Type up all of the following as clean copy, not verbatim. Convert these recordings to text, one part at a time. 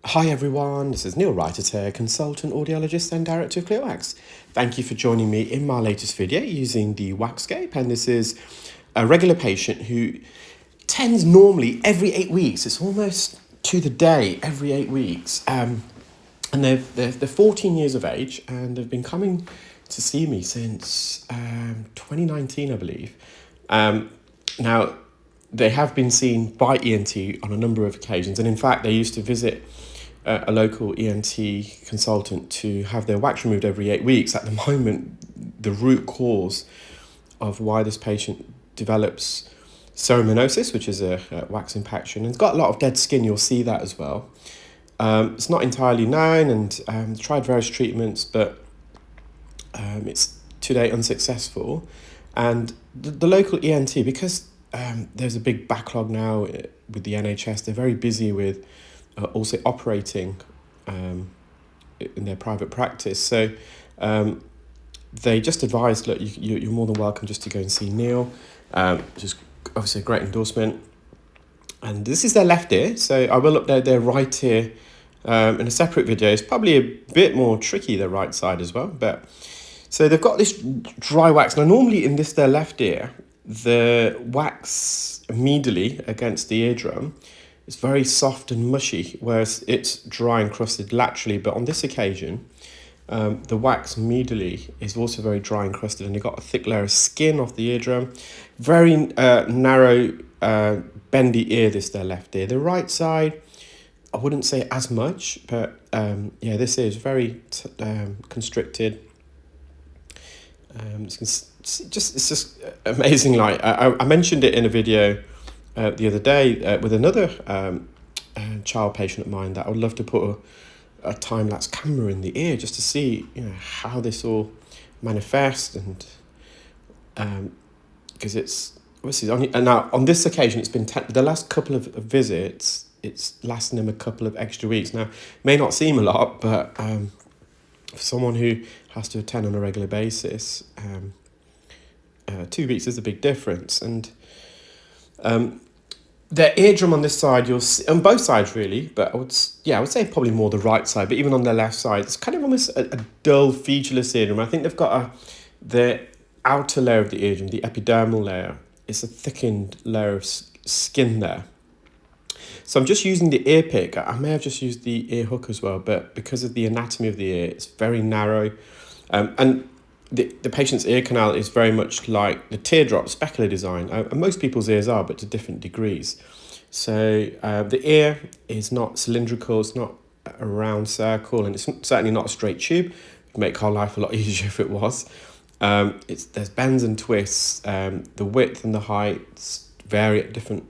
Hi everyone, this is Neel Raithatha, consultant audiologist and director of ClearWax. Thank you for joining me in my latest video using the WAXscope, and this is a regular patient who tends normally every 8 weeks. It's almost to the day every 8 weeks, and they're 14 years of age and they've been coming to see me since 2019, I believe. Now, they have been seen by ENT on a number of occasions, and in fact, they used to visit a local ENT consultant to have their wax removed every 8 weeks. At the moment, the root cause of why this patient develops cerumenosis, which is a wax impaction, and it's got a lot of dead skin, you'll see that as well. It's not entirely known, and tried various treatments, but it's to date unsuccessful. And the local ENT, because there's a big backlog now with the NHS, they're very busy with also operating in their private practice. So they just advised, look, you're more than welcome just to go and see Neel, which is obviously a great endorsement. And this is their left ear, so I will upload their right ear in a separate video. It's probably a bit more tricky, the right side as well. But so they've got this dry wax. Now, normally in their left ear, the wax medially against the eardrum is very soft and mushy, whereas it's dry and crusted laterally. But on this occasion, the wax medially is also very dry and crusted, and you've got a thick layer of skin off the eardrum. Very narrow, bendy ear, their left ear. The right side, I wouldn't say as much, but yeah, this is very constricted. It's just amazing. Like I mentioned it in a video the other day with another child patient of mine, that I would love to put a time-lapse camera in the ear just to see, how this all manifests, and because it's obviously and now on this occasion it's been the last couple of visits, it's lasting them a couple of extra weeks. Now, may not seem a lot, but for someone who has to attend on a regular basis, 2 weeks is a big difference. And their eardrum on this side, you'll see, on both sides really, but I would say probably more the right side, but even on the left side, it's kind of almost a dull, featureless eardrum. I think they've got the outer layer of the eardrum, the epidermal layer, it's a thickened layer of skin there. So I'm just using the ear pick. I may have just used the ear hook as well, but because of the anatomy of the ear, it's very narrow. And the patient's ear canal is very much like the teardrop specular design. And most people's ears are, but to different degrees. So the ear is not cylindrical, it's not a round circle, and it's certainly not a straight tube. It would make our life a lot easier if it was. There's bends and twists. The width and the height vary at different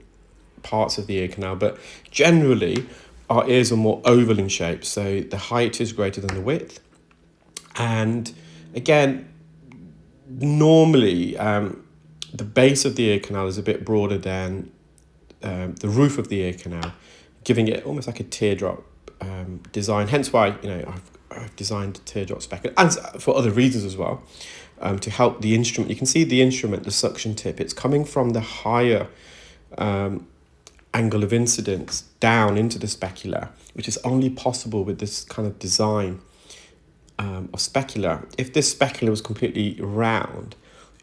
parts of the ear canal, but generally our ears are more oval in shape, so the height is greater than the width. And again, normally the base of the ear canal is a bit broader than the roof of the ear canal, giving it almost like a teardrop design. Hence why I've designed teardrop specular, and for other reasons as well, to help the instrument. You can see the instrument, the suction tip, it's coming from the higher angle of incidence down into the specular, which is only possible with this kind of design of specular. If this specular was completely round,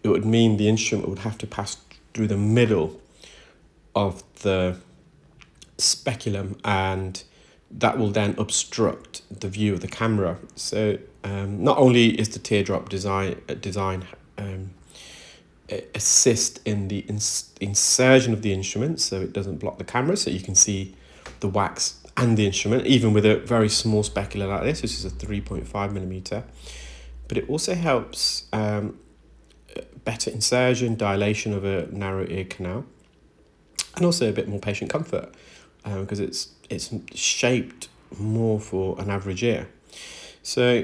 it would mean the instrument would have to pass through the middle of the speculum, and that will then obstruct the view of the camera. So not only is the teardrop design assist in the insertion of the instrument, so it doesn't block the camera, so you can see the wax and the instrument, even with a very small specular like this, which is a 3.5 millimeter. But it also helps better insertion, dilation of a narrow ear canal, and also a bit more patient comfort, because it's shaped more for an average ear. So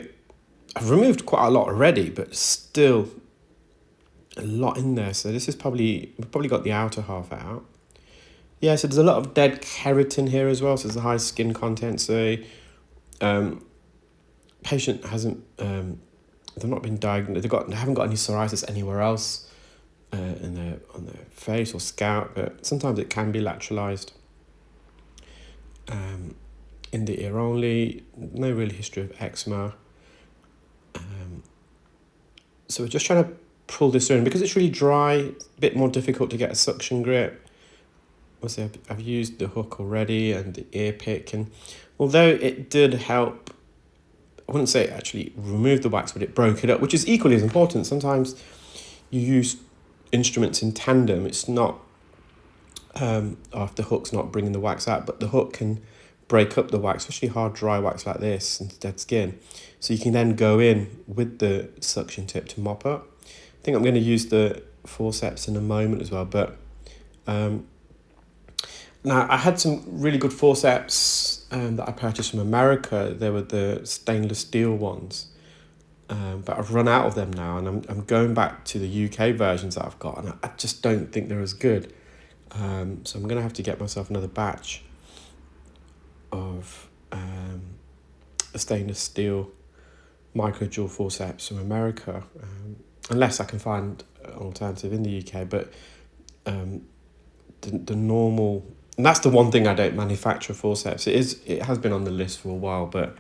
I've removed quite a lot already, but still a lot in there. So this is we've probably got the outer half out. Yeah, so there's a lot of dead keratin here as well, so there's a high skin content. So patient hasn't they've not been diagnosed, they haven't got any psoriasis anywhere else on their face or scalp, but sometimes it can be lateralized. in the ear only, no real history of eczema. So we're just trying to pull this in because it's really dry, a bit more difficult to get a suction grip. Obviously, I've used the hook already and the ear pick, and although it did help, I wouldn't say it actually removed the wax, but it broke it up, which is equally as important. Sometimes you use instruments in tandem. It's not, if the hook's not bringing the wax out, but the hook can break up the wax, especially hard, dry wax like this and dead skin. So you can then go in with the suction tip to mop up. I think I'm going to use the forceps in a moment as well, but now I had some really good forceps that I purchased from America. They were the stainless steel ones, but I've run out of them now, and I'm going back to the UK versions that I've got, and I just don't think they're as good. So I'm going to have to get myself another batch of a stainless steel micro jewel forceps from America, unless I can find an alternative in the UK. But the normal, and that's the one thing I don't manufacture forceps. It has been on the list for a while, but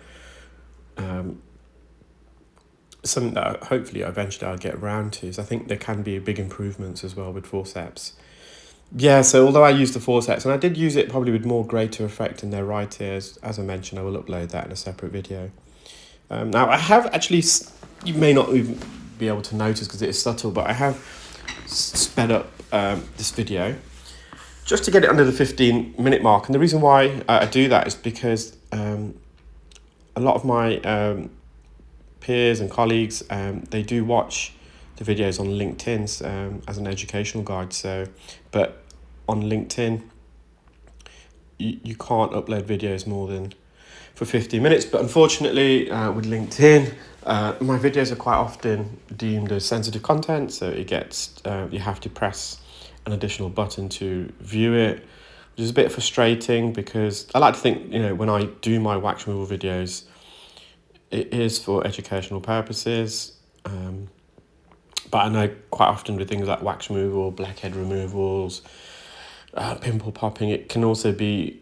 something that hopefully eventually I'll get around to is I think there can be big improvements as well with forceps. Yeah, so although I used the forceps, and I did use it probably with more greater effect in their right ears, as I mentioned, I will upload that in a separate video. Now, I have actually, you may not even be able to notice because it is subtle, but I have sped up this video just to get it under the 15-minute mark. And the reason why I do that is because a lot of my peers and colleagues, they do watch the videos on LinkedIn as an educational guide. But on LinkedIn, you can't upload videos more than for 15 minutes. But unfortunately, with LinkedIn, my videos are quite often deemed as sensitive content. So it gets, you have to press an additional button to view it, which is a bit frustrating because I like to think, when I do my wax removal videos, it is for educational purposes. But I know quite often with things like wax removal, blackhead removals, pimple popping, it can also be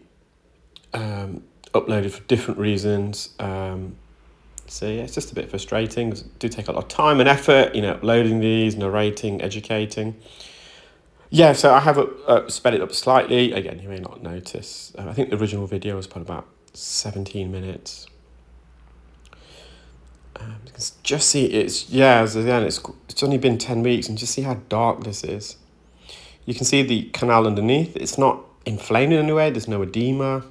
uploaded for different reasons. So yeah, it's just a bit frustrating. It do take a lot of time and effort, uploading these, narrating, educating. Yeah, so I have sped it up slightly. Again, you may not notice. I think the original video was probably about 17 minutes. You can just see it's only been 10 weeks, and just see how dark this is. You can see the canal underneath. It's not inflamed in any way. There's no edema.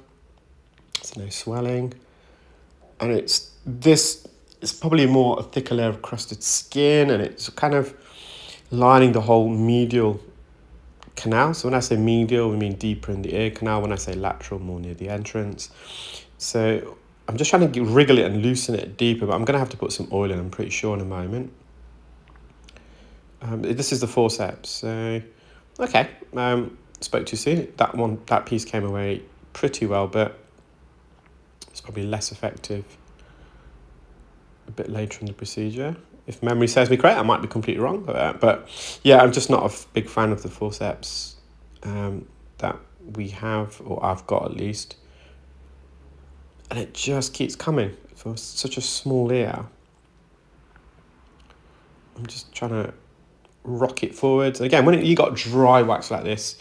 There's no swelling. And it's probably more a thicker layer of crusted skin, and it's kind of lining the whole medial canal. So when I say medial, we mean deeper in the ear canal. When I say lateral, more near the entrance. So I'm just trying to wriggle it and loosen it deeper, but I'm going to have to put some oil in, I'm pretty sure, in a moment. This is the forceps. So, okay, spoke too soon. That piece came away pretty well, but it's probably less effective a bit later in the procedure. If memory serves me correct, I might be completely wrong. But yeah, I'm just not a big fan of the forceps that we have, or I've got at least. And it just keeps coming for such a small ear. I'm just trying to rock it forwards. Again, when you got dry wax like this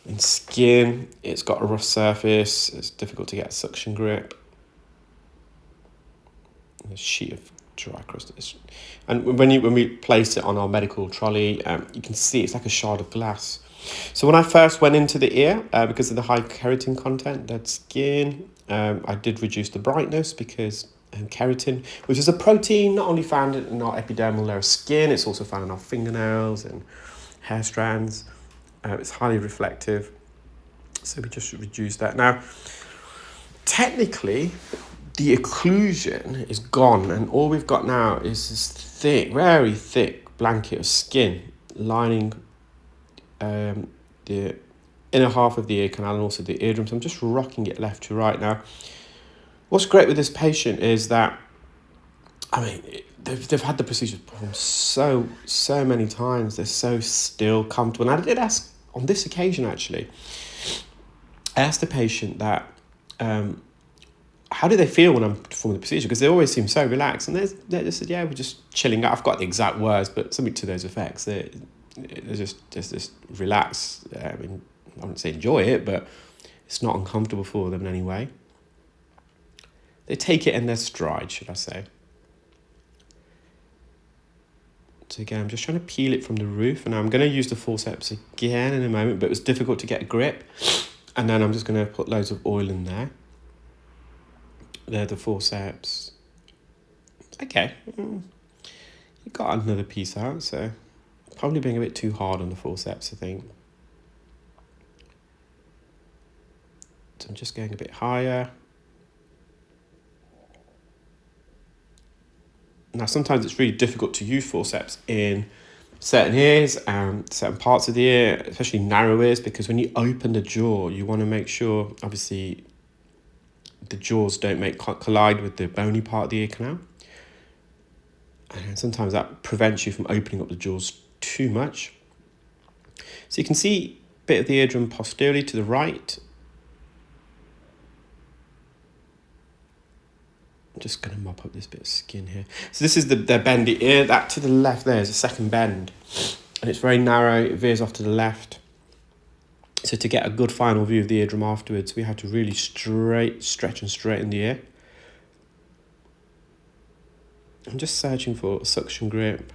in skin, it's got a rough surface. It's difficult to get a suction grip. A sheet of dry crust. And when we place it on our medical trolley, you can see it's like a shard of glass. So when I first went into the ear, because of the high keratin content, dead skin, I did reduce the brightness because keratin, which is a protein not only found in our epidermal layer of skin, it's also found in our fingernails and hair strands. It's highly reflective, so we just reduced that. Now, technically, the occlusion is gone, and all we've got now is this thick, very thick blanket of skin lining the inner half of the ear canal and also the eardrum. So I'm just rocking it left to right. Now, what's great with this patient is that, they've had the procedure performed so many times. They're so still comfortable. And I did ask on this occasion, actually, I asked the patient that how do they feel when I'm performing the procedure? Because they always seem so relaxed. And they just said, yeah, we're just chilling out. I've got the exact words, but something to those effects. They're just relaxed. I mean, I wouldn't say enjoy it, but it's not uncomfortable for them in any way. They take it in their stride, should I say. So again, I'm just trying to peel it from the roof, and I'm going to use the forceps again in a moment, but it was difficult to get a grip. And then I'm just going to put loads of oil in there. They're the forceps. Okay, you got another piece out, so probably being a bit too hard on the forceps, I think. So I'm just going a bit higher. Now, sometimes it's really difficult to use forceps in certain ears and certain parts of the ear, especially narrow ears, because when you open the jaw, you want to make sure, obviously, the jaws don't collide with the bony part of the ear canal. And sometimes that prevents you from opening up the jaws too much. So you can see a bit of the eardrum posteriorly to the right. I'm just going to mop up this bit of skin here. So this is the bendy ear. That to the left there is a second bend. And it's very narrow. It veers off to the left. So to get a good final view of the eardrum afterwards, we have to really stretch and straighten the ear. I'm just searching for a suction grip.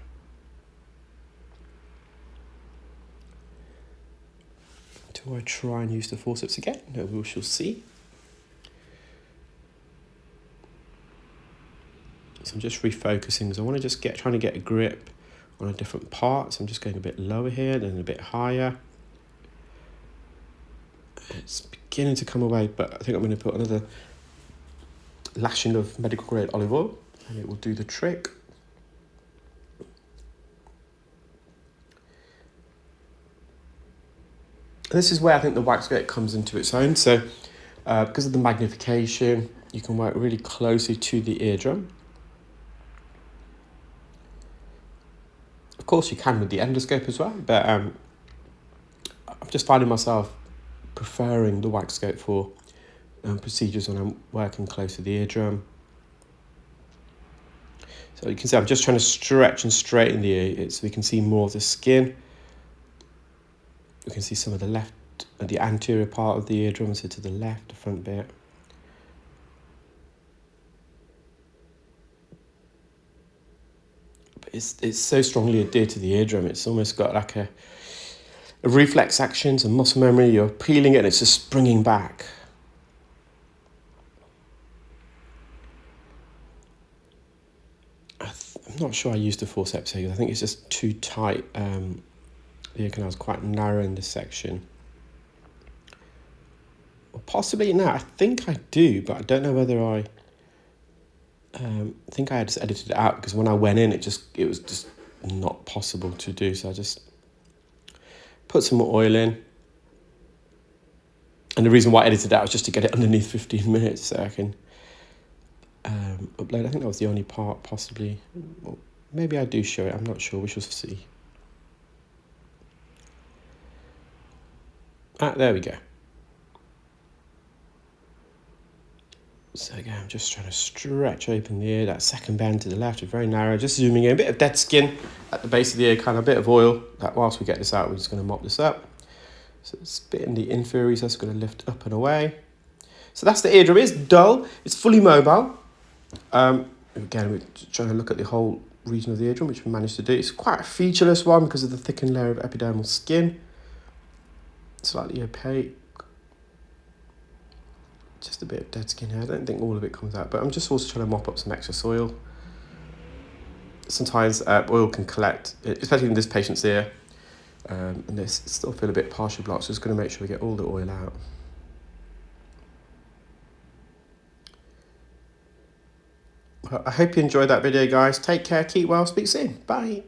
Do I try and use the forceps again? No, we shall see. So I'm just refocusing because I want to just trying to get a grip on a different part. So I'm just going a bit lower here, then a bit higher. It's beginning to come away, but I think I'm going to put another lashing of medical grade olive oil and it will do the trick. And this is where I think the WAXscope comes into its own. So because of the magnification, you can work really closely to the eardrum. Of course, you can with the endoscope as well, but I'm just finding myself preferring the WAXscope for procedures when I'm working close to the eardrum. So you can see I'm just trying to stretch and straighten the ear so we can see more of the skin. We can see some of the left, the anterior part of the eardrum, so to the left, the front bit. But it's so strongly adhered to the eardrum, it's almost got like a reflex action, some muscle memory. You're peeling it and it's just springing back. I'm not sure I used the forceps here because I think it's just too tight. The ear canal is quite narrow in this section. Or possibly, no, I think I do, but I don't know whether I think I just edited it out because when I went in, it was just not possible to do. So I just put some more oil in. And the reason why I edited it out was just to get it underneath 15 minutes so I can upload. I think that was the only part, possibly. Well, maybe I do show it, I'm not sure, we shall see. There we go. So again, I'm just trying to stretch open the ear. That second bend to the left is very narrow. Just zooming in, a bit of dead skin at the base of the ear, kind of a bit of oil. That whilst we get this out, we're just going to mop this up. So it's a bit in the inferior, so it's going to lift up and away. So that's the eardrum. It's dull. It's fully mobile. Again, we're trying to look at the whole region of the eardrum, which we managed to do. It's quite a featureless one because of the thickened layer of epidermal skin. Slightly opaque. Just a bit of dead skin here. I don't think all of it comes out, but I'm just also trying to mop up some excess oil. Sometimes oil can collect, especially in this patient's ear, and this still feel a bit partially blocked, so just going to make sure we get all the oil out. I hope you enjoyed that video, guys. Take care, keep well, speak soon. Bye.